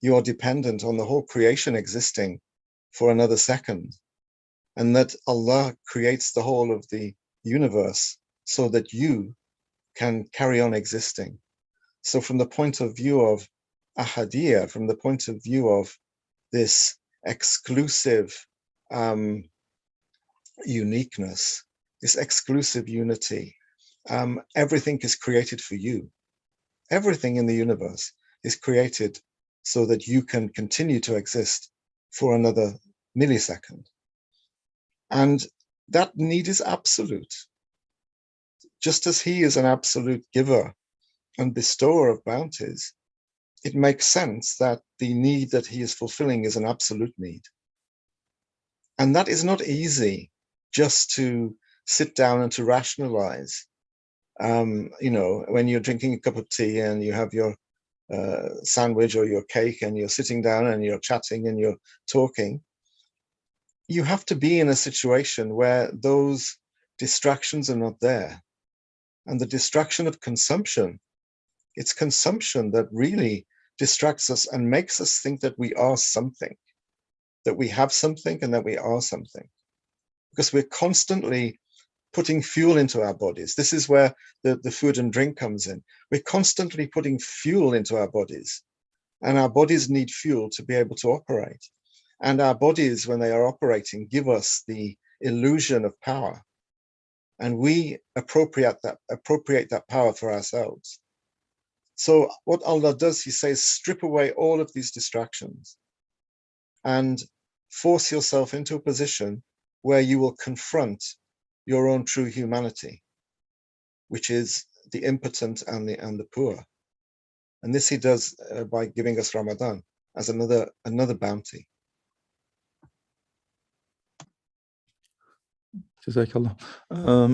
you are dependent on the whole creation existing for another second, and that Allah creates the whole of the universe so that you can carry on existing. So from the point of view of ahadiyya, from the point of view of this exclusive uniqueness, this exclusive unity, everything is created for you. Everything in the universe is created so that you can continue to exist for another millisecond. And that need is absolute. Just as he is an absolute giver and bestower of bounties, it makes sense that the need that he is fulfilling is an absolute need. And that is not easy just to sit down and to rationalize. You know, when you're drinking a cup of tea and you have your sandwich or your cake and you're sitting down and you're chatting and you're talking, you have to be in a situation where those distractions are not there. And the distraction of consumption, it's consumption that really distracts us and makes us think that we are something, that we have something and that we are something. Because we're constantly putting fuel into our bodies. This is where the food and drink comes in. We're constantly putting fuel into our bodies, and our bodies need fuel to be able to operate. And our bodies, when they are operating, give us the illusion of power. And we appropriate that power for ourselves. So what Allah does, he says, strip away all of these distractions and force yourself into a position where you will confront your own true humanity, which is the impotent and the poor. And this he does by giving us Ramadan as another bounty. Jazakallah.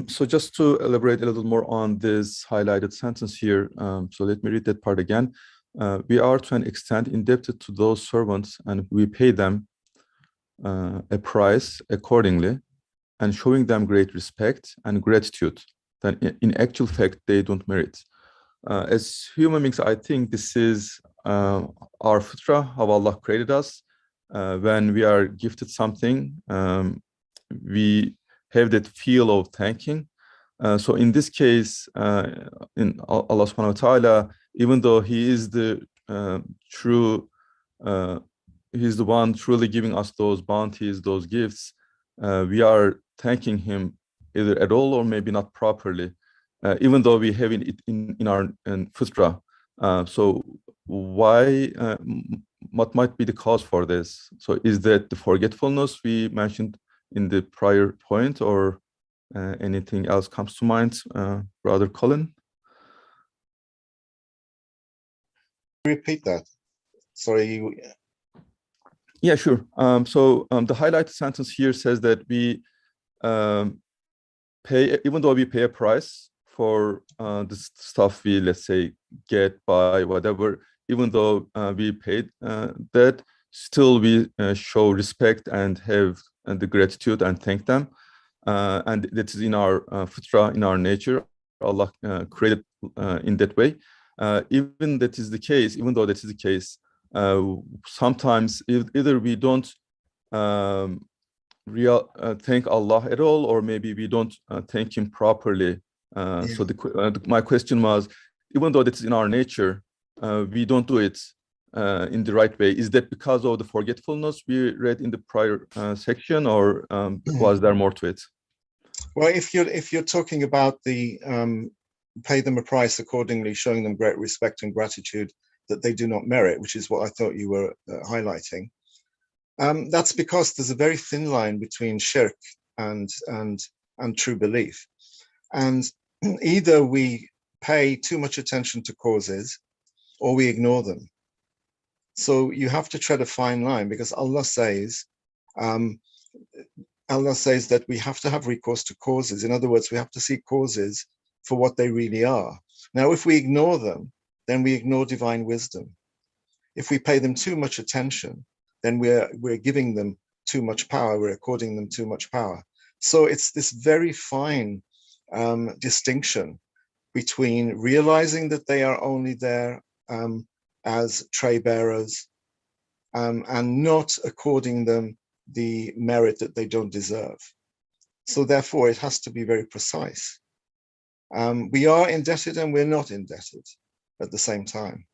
So just to elaborate a little more on this highlighted sentence here, so let me read that part again. We are to an extent indebted to those servants, and we pay them a price accordingly, and showing them great respect and gratitude that in actual fact they don't merit. As human beings, I think this is our fitrah, how Allah created us. When we are gifted something, we have that feel of thanking. So in this case, in Allah subhanahu wa ta'ala, even though he is the true, he's the one truly giving us those bounties, those gifts, we are thanking him either at all or maybe not properly, even though we have it in our fitrah. So why, what might be the cause for this? So is that the forgetfulness we mentioned in the prior point, or anything else comes to mind, Brother Colin? Repeat that. Sorry. Yeah, sure. So the highlighted sentence here says that we pay, even though we pay a price for the stuff we, let's say, get by whatever, even though we paid that, still we show respect and have the gratitude and thank them. And that is in our fitrah, in our nature. Allah created in that way. Even that is the case, even though that is the case, sometimes either we don't thank Allah at all, or maybe we don't thank him properly. So my question was, even though that is in our nature, we don't do it in the right way? Is that because of the forgetfulness we read in the prior section, or was there more to it? Well, if you're talking about the pay them a price accordingly, showing them great respect and gratitude that they do not merit, which is what I thought you were highlighting. That's because there's a very thin line between shirk and true belief, and either we pay too much attention to causes or we ignore them. So you have to tread a fine line, because Allah says that we have to have recourse to causes. In other words, we have to see causes for what they really are. Now, if we ignore them, then we ignore divine wisdom. If we pay them too much attention, then we're giving them too much power, we're according them too much power. So it's this very fine distinction between realizing that they are only there as tray bearers and not according them the merit that they don't deserve. So therefore, it has to be very precise. We are indebted and we're not indebted at the same time.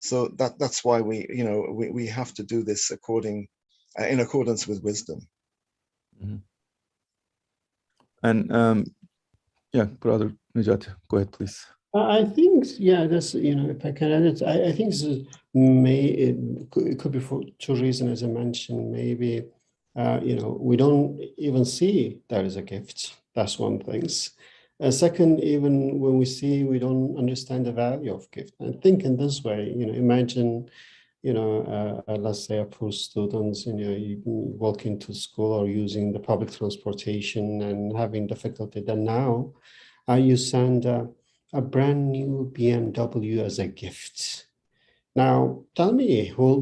So that's why we have to do this in accordance with wisdom. Mm-hmm. And yeah, Brother Nejat, go ahead, please. I think, yeah, that's, if I can add it, I think this is it could be for two reasons, as I mentioned. Maybe, we don't even see there is a gift. That's one thing. Second, even when we see, we don't understand the value of gift. And think in this way, imagine, let's say a poor student, you walk into school or using the public transportation and having difficulty. Then now you send a brand new BMW as a gift. Now, tell me, will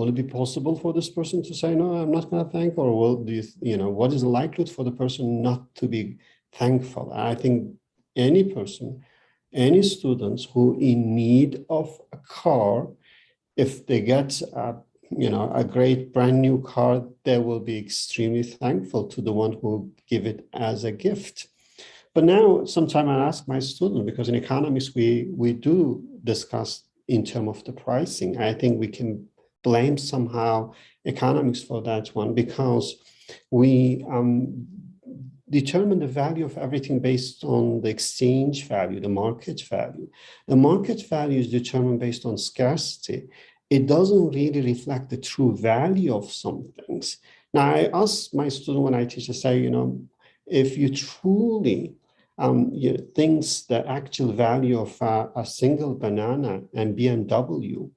it be possible for this person to say, no, I'm not going to thank, or what is the likelihood for the person not to be thankful? I think any person, any students who in need of a car, if they get a great brand new car, they will be extremely thankful to the one who give it as a gift. But now, sometimes I ask my students, because in economics, we do discuss in terms of the pricing. I think we can blame somehow economics for that one, because we determine the value of everything based on the exchange value, the market value. The market value is determined based on scarcity. It doesn't really reflect the true value of some things. Now, I ask my student when I teach, I say, if you truly thinks the actual value of a single banana and BMW,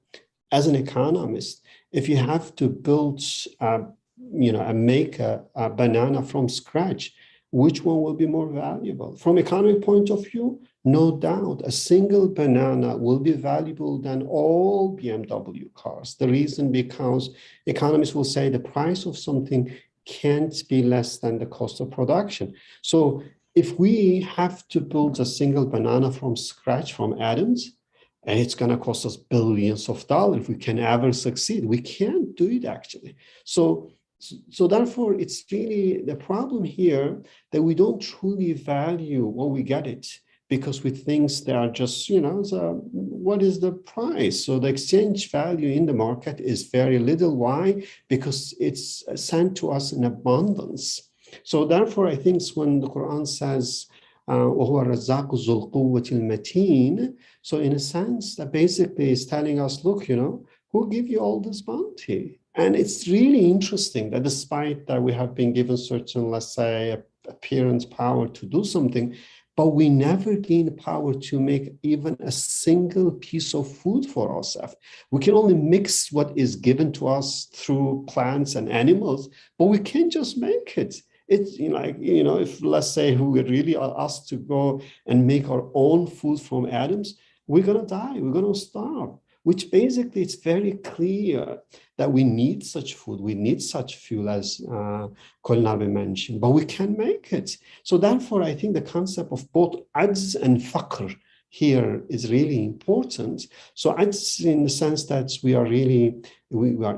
as an economist, if you have to build, and make a banana from scratch, which one will be more valuable? From economic point of view, no doubt, a single banana will be valuable than all BMW cars. The reason, because economists will say the price of something can't be less than the cost of production. So if we have to build a single banana from scratch, from atoms, and it's going to cost us billions of dollars if we can ever succeed, we can't do it actually. So therefore, it's really the problem here that we don't truly value when we get it, because we think they are just, what is the price? So the exchange value in the market is very little. Why? Because it's sent to us in abundance. So therefore, I think when the Quran says, so in a sense, that basically is telling us, look, who give you all this bounty? And it's really interesting that despite that we have been given certain, let's say, appearance power to do something, but we never gain power to make even a single piece of food for ourselves. We can only mix what is given to us through plants and animals, but we can't just make it. It's if let's say we really are asked to go and make our own food from atoms, we're going to die, we're going to starve, which basically it's very clear that we need such food, we need such fuel, as Kolnabi mentioned, but we can't make it. So therefore, I think the concept of both ajz and faqr here is really important. So ajz in the sense that we are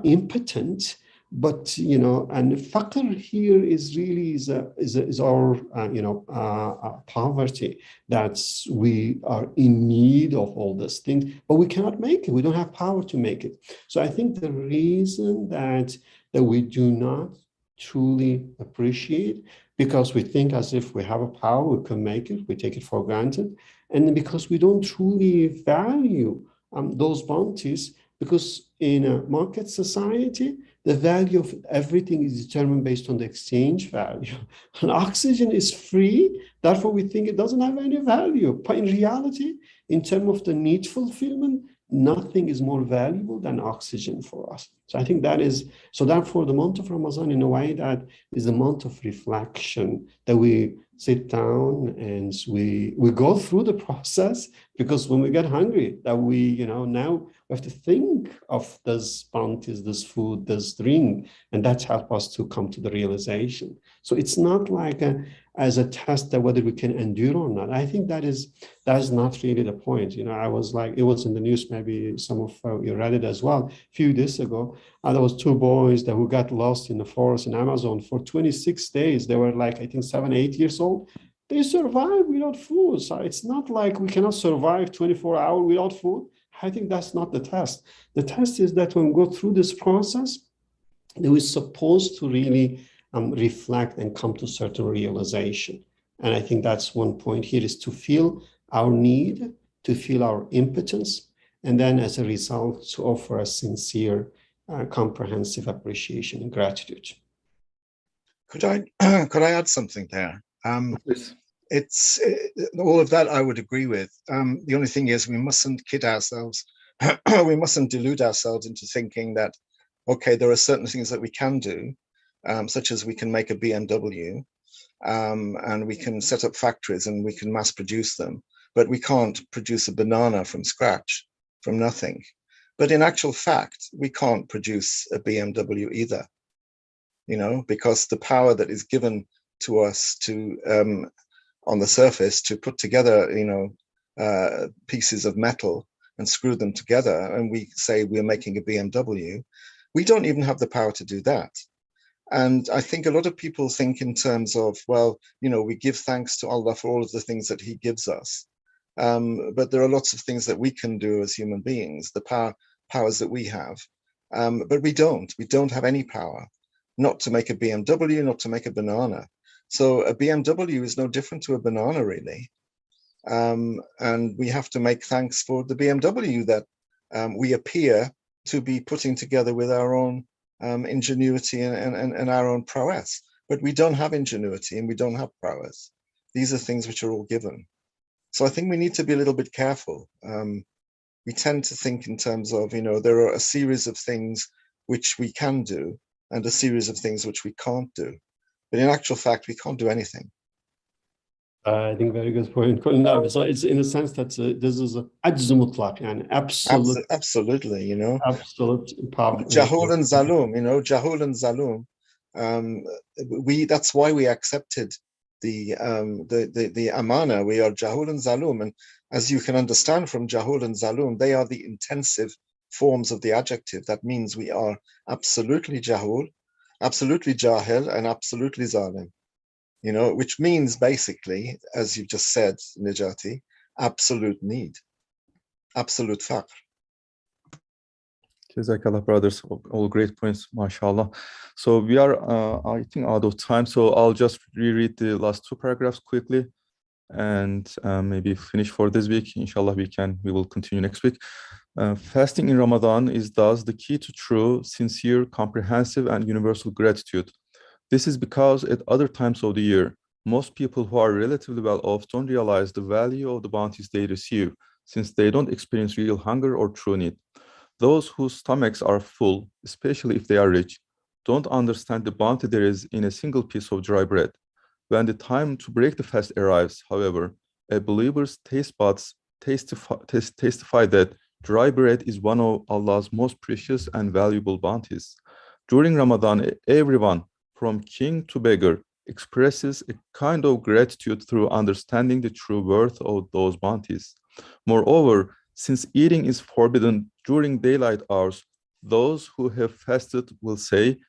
impotent, But and faqr here is really is our poverty. That's we are in need of all these things, but we cannot make it. We don't have power to make it. So I think the reason that we do not truly appreciate, because we think as if we have a power, we can make it, we take it for granted, and then because we don't truly value those bounties, because in a market society, the value of everything is determined based on the exchange value. And oxygen is free, therefore we think it doesn't have any value. But in reality, in terms of the need fulfillment, nothing is more valuable than oxygen for us. So I think that is, so therefore the month of Ramadan, in a way, that is a month of reflection, that we sit down and we go through the process, because when we get hungry, that we, now we have to think of this bounties, this food, this drink, and that's helped us to come to the realization. So it's not like as a test that whether we can endure or not. I think that is not really the point. I was like, it was in the news, maybe some of you read it as well, a few days ago. There was two boys who got lost in the forest in Amazon for 26 days. They were like, I think 7, 8 years old. They survived without food. So it's not like we cannot survive 24 hours without food. I think that's not the test. The test is that when we go through this process, that we're supposed to really reflect and come to certain realization. And I think that's one point here, is to feel our need, to feel our impotence, and then as a result, to offer a sincere, comprehensive appreciation and gratitude. Could I add something there? Please. It's all of that I would agree with. The only thing is, we mustn't kid ourselves. We mustn't delude ourselves into thinking that, okay, there are certain things that we can do, such as we can make a BMW, and we can set up factories and we can mass produce them, but we can't produce a banana from scratch, from nothing. But in actual fact, we can't produce a BMW either, because the power that is given to us to on the surface to put together, pieces of metal and screw them together, and we say we're making a BMW, we don't even have the power to do that. And I think a lot of people think in terms of, well, we give thanks to Allah for all of the things that He gives us. But there are lots of things that we can do as human beings, the powers that we have. But we don't have any power, not to make a BMW, not to make a banana. So a BMW is no different to a banana, really. And we have to make thanks for the BMW that we appear to be putting together with our own ingenuity and our own prowess. But we don't have ingenuity and we don't have prowess. These are things which are all given. So I think we need to be a little bit careful. We tend to think in terms of, there are a series of things which we can do and a series of things which we can't do. But in actual fact, we can't do anything. I think very good point. So it's in a sense that this is a ajz mutlaq, and absolute, absolutely, absolute power. Jahul and Zalum, Jahul and Zalum. That's why we accepted the amana. We are Jahul and Zalum, and as you can understand from Jahul and Zalum, they are the intensive forms of the adjective. That means we are absolutely Jahul, absolutely Jahil, and absolutely Zalim. Which means basically, as you've just said, Najati, absolute need, absolute faqr. Jazakallah, brothers, all great points, mashallah. So we are, I think, out of time. So I'll just reread the last two paragraphs quickly and maybe finish for this week. Inshallah, we will continue next week. Fasting in Ramadan is thus the key to true, sincere, comprehensive, and universal gratitude. This is because at other times of the year, most people who are relatively well off don't realize the value of the bounties they receive, since they don't experience real hunger or true need. Those whose stomachs are full, especially if they are rich, don't understand the bounty there is in a single piece of dry bread. When the time to break the fast arrives, however, a believer's taste buds testify that dry bread is one of Allah's most precious and valuable bounties. During Ramadan, everyone, from king to beggar, expresses a kind of gratitude through understanding the true worth of those bounties. Moreover, since eating is forbidden during daylight hours, those who have fasted will say,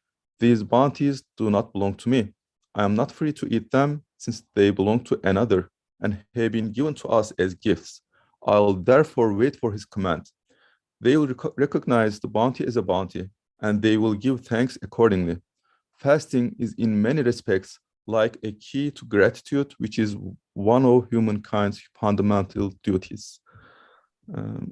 These bounties do not belong to me. I am not free to eat them since they belong to another and have been given to us as gifts. I'll therefore wait for his command. They will recognize the bounty as a bounty, and they will give thanks accordingly. Fasting is in many respects like a key to gratitude, which is one of humankind's fundamental duties.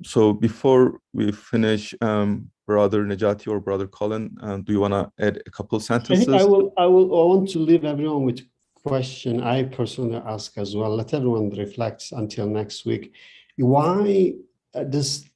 So before we finish, Brother Nejati or Brother Colin, do you want to add a couple sentences? I want to leave everyone with question I personally ask as well. Let everyone reflect until next week. Why these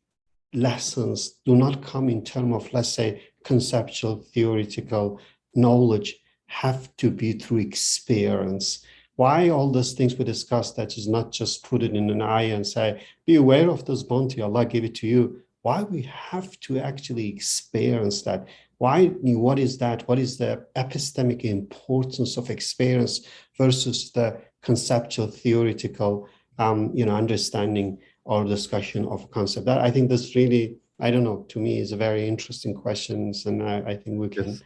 lessons do not come in terms of, let's say, conceptual, theoretical knowledge, have to be through experience? Why all those things we discussed that is not just put it in an ayah and say, be aware of this bounty, Allah gave it to you. Why we have to actually experience that? Why, what is that? What is the epistemic importance of experience versus the conceptual, theoretical, understanding or discussion of concept? That, I think this really, I don't know, to me is a very interesting questions, and I think we can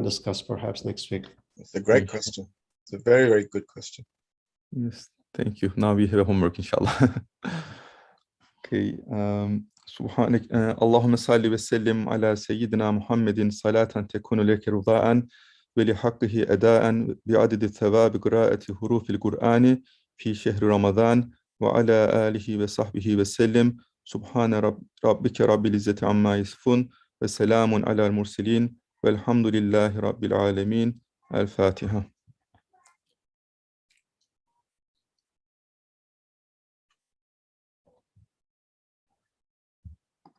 discuss perhaps next week. It's a great question. It's a very, very good question. Yes, thank you. Now we have homework, inshallah. Okay. سبحانك اللهم صل وسلم على سيدنا محمد صلاة تكون لك رضاء ولحقه أداء بعدد ثواب قراءة حروف القرآن في شهر رمضان وعلى آله وصحبه وسلم سبحان ربك رب العزة عما يصفون وسلام على المرسلين والحمد لله رب العالمين. الفاتحة.